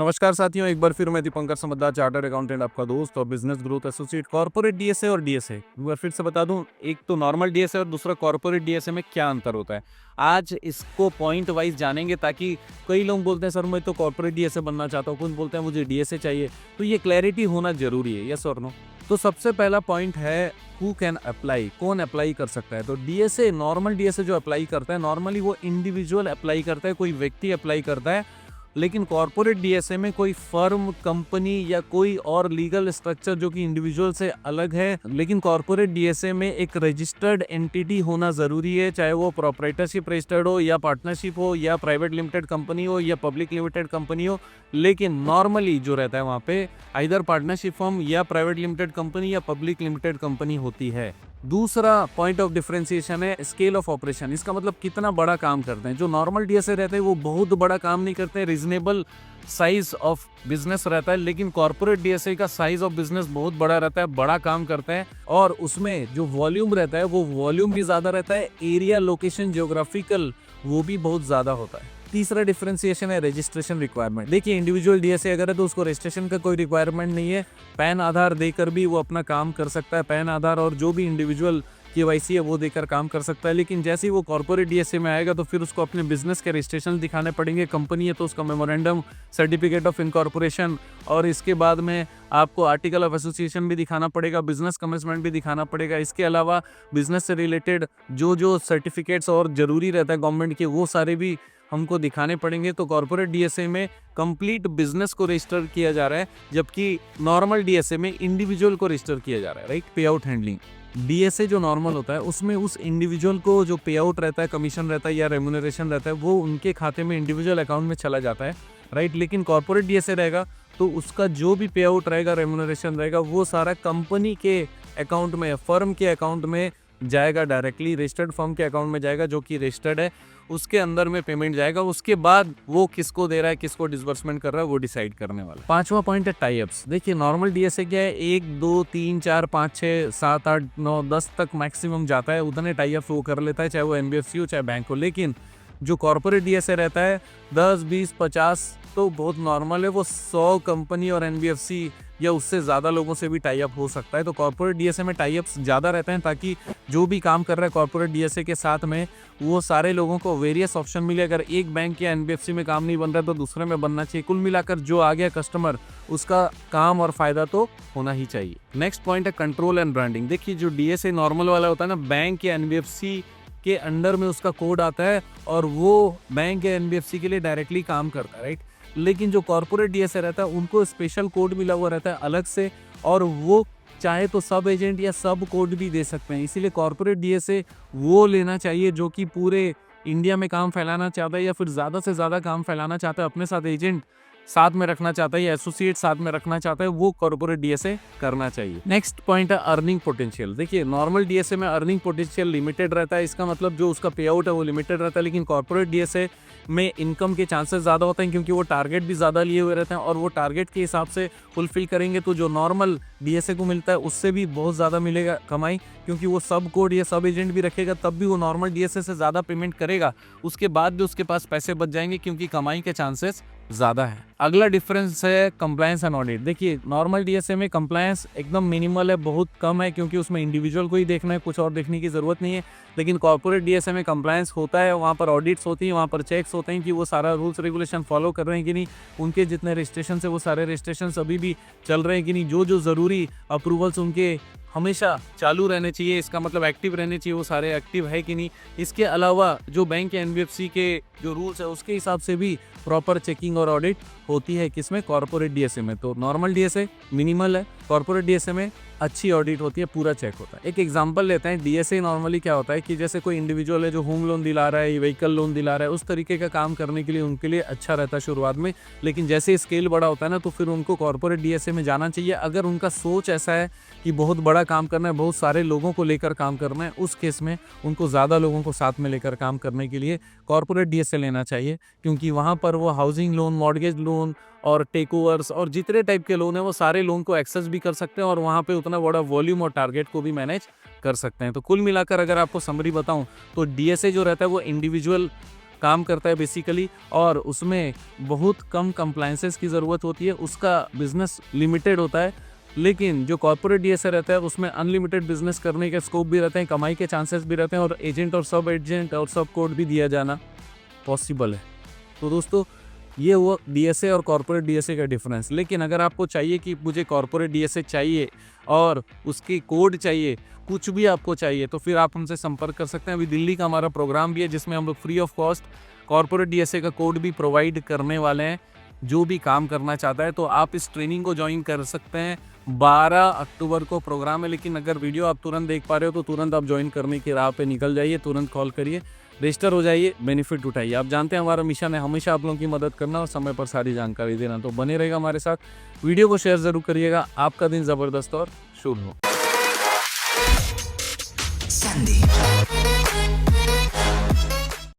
नमस्कार साथियों, एक बार फिर मैं दीपंकर समद्दार, चार्टर्ड अकाउंटेंट, आपका दोस्त और business growth associate. Corporate DSA और डीएसए एक बार फिर से बता दूं, एक तो नॉर्मल डीएसए और दूसरा कॉर्पोरेट डीएसए में क्या अंतर होता है। आज इसको पॉइंट वाइज जानेंगे ताकि कई लोग बोलते हैं सर मैं तो कॉर्पोरेट डीएसए बनना चाहता हूँ, कुछ बोलते हैं मुझे डीएसए चाहिए। तो ये क्लैरिटी होना जरूरी है, यस और नो। तो सबसे पहला पॉइंट है हु कैन अप्लाई, कौन अप्लाई कर सकता है। तो डीएसए, नॉर्मल डीएसए जो अप्लाई करता है, नॉर्मली वो इंडिविजुअल अप्लाई करता है, कोई व्यक्ति अप्लाई करता है। लेकिन कॉर्पोरेट डीएसए में कोई फर्म, कंपनी या कोई और लीगल स्ट्रक्चर जो कि इंडिविजुअल से अलग है। लेकिन कॉर्पोरेट डीएसए में एक रजिस्टर्ड एंटिटी होना जरूरी है, चाहे वो प्रोप्राइटरशिप रजिस्टर्ड हो या पार्टनरशिप हो या प्राइवेट लिमिटेड कंपनी हो या पब्लिक लिमिटेड कंपनी हो। लेकिन नॉर्मली जो रहता है वहाँ पे आइदर पार्टनरशिप फर्म या प्राइवेट लिमिटेड कंपनी या पब्लिक लिमिटेड कंपनी होती है। दूसरा पॉइंट ऑफ डिफरेंशिएशन है स्केल ऑफ ऑपरेशन। इसका मतलब कितना बड़ा काम करते हैं। जो नॉर्मल डीएसए रहते हैं वो बहुत बड़ा काम नहीं करते हैं, रीजनेबल साइज ऑफ बिजनेस रहता है। लेकिन कॉर्पोरेट डीएसए का साइज ऑफ बिजनेस बहुत बड़ा रहता है, बड़ा काम करते हैं और उसमें जो वॉल्यूम रहता है वो वॉल्यूम भी ज्यादा रहता है, एरिया, लोकेशन, ज्योग्राफिकल वो भी बहुत ज्यादा होता है। तीसरा डिफरेंशिएशन है रजिस्ट्रेशन रिक्वायरमेंट। देखिए, इंडिविजुअल डीएसए अगर है तो उसको रजिस्ट्रेशन का कोई रिक्वायरमेंट नहीं है, पैन आधार देकर भी वो अपना काम कर सकता है। पैन आधार और जो भी इंडिविजुअल केवाईसी है वो देकर काम कर सकता है। लेकिन जैसे ही वो कॉर्पोरेट डीएसए में आएगा तो फिर उसको अपने बिजनेस के रजिस्ट्रेशन दिखाने पड़ेंगे। कंपनी है तो उसका मेमोरेंडम, सर्टिफिकेट ऑफ इनकॉर्पोरेशन और इसके बाद में आपको आर्टिकल ऑफ एसोसिएशन भी दिखाना पड़ेगा, बिजनेस कमिटमेंट भी दिखाना पड़ेगा। इसके अलावा बिजनेस से रिलेटेड जो जो सर्टिफिकेट्स और जरूरी रहता है गवर्नमेंट के, वो सारे भी हमको दिखाने पड़ेंगे। तो कॉर्पोरेट डीएसए में कंप्लीट बिजनेस को रजिस्टर किया जा रहा है, जबकि नॉर्मल डीएसए में इंडिविजुअल को रजिस्टर किया जा रहा है, राइट। पे आउट हैंडलिंग डीएसए जो नॉर्मल होता है उसमें उस इंडिविजुअल को जो पे आउट रहता है, कमीशन रहता है या रेम्यूनरेशन रहता है, वो उनके खाते में इंडिविजुअल अकाउंट में चला जाता है, राइट। लेकिन कॉर्पोरेट डीएसए रहेगा तो उसका जो भी पे आउट रहेगा, रेम्यूनरेशन रहेगा, वो सारा कंपनी के अकाउंट में, फर्म के अकाउंट में जाएगा, डायरेक्टली रजिस्टर्ड फर्म के अकाउंट में जाएगा जो कि रजिस्टर्ड है, उसके अंदर में पेमेंट जाएगा। उसके बाद वो किसको दे रहा है, किसको डिसबर्समेंट कर रहा है, वो डिसाइड करने वाला। पांचवा पॉइंट है टाई अप्स। देखिए, नॉर्मल डीएसए क्या है, 1 2 3 4 5 6 7 8 9 10 तक मैक्सिमम जाता है, उतने टाई अप्स वो कर लेता है, चाहे वो एनबीएफसी हो चाहे बैंक हो। लेकिन जो कॉर्पोरेट डीएसए रहता है 10 20 50 तो बहुत नॉर्मल है, वो 100 कंपनी और एनबीएफसी या उससे ज़्यादा लोगों से भी टाई अप हो सकता है। तो कॉर्पोरेट डीएसए में टाई अप्स ज़्यादा रहते हैं ताकि जो भी काम कर रहा है कॉर्पोरेट डीएसए के साथ में, वो सारे लोगों को वेरियस ऑप्शन मिले। अगर एक बैंक या एनबीएफसी में काम नहीं बन रहा है तो दूसरे में बनना चाहिए। कुल मिलाकर जो आ गया कस्टमर, उसका काम और फायदा तो होना ही चाहिए। नेक्स्ट पॉइंट है कंट्रोल एंड ब्रांडिंग। देखिए, जो डीएसए नॉर्मल वाला होता है ना, बैंक या एनबीएफसी के अंडर में उसका कोड आता है और वो बैंक या एनबीएफसी के लिए डायरेक्टली काम करता है, राइट। लेकिन जो कॉर्पोरेट डीएसए रहता है उनको स्पेशल कोड मिला हुआ रहता है अलग से, और वो चाहे तो सब एजेंट या सब कोड भी दे सकते हैं। इसीलिए कॉर्पोरेट डीएसए वो लेना चाहिए जो कि पूरे इंडिया में काम फैलाना चाहता है या फिर ज़्यादा से ज़्यादा काम फैलाना चाहता है, अपने साथ एजेंट साथ में रखना चाहता है या एसोसिएट साथ में रखना चाहता है, वो कॉर्पोरेट डीएसए करना चाहिए। नेक्स्ट पॉइंट है अर्निंग पोटेंशियल। देखिए, नॉर्मल डीएसए में अर्निंग पोटेंशियल लिमिटेड रहता है, इसका मतलब जो उसका पे आउट है वो लिमिटेड रहता है। लेकिन कॉर्पोरेट डीएसए में इनकम के चांसेस ज़्यादा होते हैं क्योंकि वो टारगेट भी ज़्यादा लिए हुए रहते हैं और वो टारगेट के हिसाब से फुलफिल करेंगे तो जो नॉर्मल डीएसए को मिलता है उससे भी बहुत ज़्यादा मिलेगा कमाई, क्योंकि वो सब कोड या सब एजेंट भी रखेगा तब भी वो नॉर्मल डीएसए से ज़्यादा पेमेंट करेगा। उसके बाद भी उसके पास पैसे बच जाएंगे क्योंकि कमाई के चांसेस ज़्यादा है। अगला डिफरेंस है कंप्लायंस एंड ऑडिट। देखिए, नॉर्मल डीएसए में कंप्लायंस एकदम मिनिमल है, बहुत कम है, क्योंकि उसमें इंडिविजुअल को ही देखना है, कुछ और देखने की ज़रूरत नहीं है। लेकिन कॉर्पोरेट डीएसए में कंप्लायंस होता है, वहाँ पर ऑडिट्स होती हैं, वहाँ पर चेक्स होते हैं कि वो सारा रूल्स रेगुलेशन फॉलो कर रहे हैं कि नहीं, उनके जितने रजिस्ट्रेशन है वो सारे रजिस्ट्रेशन अभी भी चल रहे हैं कि नहीं, जो ज़रूरी अप्रूवल्स उनके हमेशा चालू रहने चाहिए, इसका मतलब एक्टिव रहने चाहिए, वो सारे एक्टिव है कि नहीं। इसके अलावा जो बैंक या एनबीएफसी के जो रूल्स है उसके हिसाब से भी प्रॉपर चेकिंग और ऑडिट होती है किसमें, कॉर्पोरेट डीएसए में। तो नॉर्मल डीएसए मिनिमल है, कॉर्पोरेट डीएसए में अच्छी ऑडिट होती है, पूरा चेक होता है। एक एग्जांपल लेते हैं। डीएसए नॉर्मली क्या होता है कि जैसे कोई इंडिविजुअल है जो होम लोन दिला रहा है, व्हीकल लोन दिला रहा है, उस तरीके का काम करने के लिए उनके लिए अच्छा रहता है शुरुआत में। लेकिन जैसे स्केल बड़ा होता है ना तो फिर उनको कॉर्पोरेट डीएसए में जाना चाहिए। अगर उनका सोच ऐसा है कि बहुत बड़ा काम करना है, बहुत सारे लोगों को लेकर काम करना है, उस केस में उनको ज़्यादा लोगों को साथ में लेकर काम करने के लिए कॉर्पोरेट डीएसए लेना चाहिए, क्योंकि वहाँ पर वो हाउसिंग लोन, मॉर्गेज लोन और टेक ओवर्स और जितने टाइप के लोन है वो सारे लोन को एक्सेस भी कर सकते हैं और वहाँ पे उतना बड़ा वॉल्यूम और टारगेट को भी मैनेज कर सकते हैं। तो कुल मिलाकर अगर आपको समरी बताऊं तो डीएसए जो रहता है वो इंडिविजुअल काम करता है बेसिकली, और उसमें बहुत कम कंप्लायंसेस की ज़रूरत होती है, उसका बिजनेस लिमिटेड होता है। लेकिन जो कॉर्पोरेट डीएसए रहता है उसमें अनलिमिटेड बिजनेस करने के स्कोप भी रहते हैं, कमाई के चांसेस भी रहते हैं, और एजेंट और सब कोड भी दिया जाना पॉसिबल है। तो दोस्तों, ये हुआ डीएसए और कॉर्पोरेट डीएसए का डिफरेंस। लेकिन अगर आपको चाहिए कि मुझे कॉर्पोरेट डीएसए चाहिए और उसकी कोड चाहिए, कुछ भी आपको चाहिए, तो फिर आप हमसे संपर्क कर सकते हैं। अभी दिल्ली का हमारा प्रोग्राम भी है जिसमें हम लोग free of cost corporate DSA का कोड भी प्रोवाइड करने वाले हैं। जो भी काम करना चाहता है तो आप इस ट्रेनिंग को ज्वाइन कर सकते हैं। 12 अक्टूबर को प्रोग्राम है, लेकिन अगर वीडियो आप तुरंत देख पा रहे हो तो तुरंत आप ज्वाइन करने की राह पे निकल जाइए, तुरंत कॉल करिए, रजिस्टर हो जाइए, बेनिफिट उठाइए। आप जानते हैं हमारा मिशन है हमेशा आप लोगों की मदद करना और समय पर सारी जानकारी देना, तो बने रहेगा हमारे साथ। वीडियो को शेयर ज़रूर करिएगा। आपका दिन ज़बरदस्त और शुभ हो। Sandy.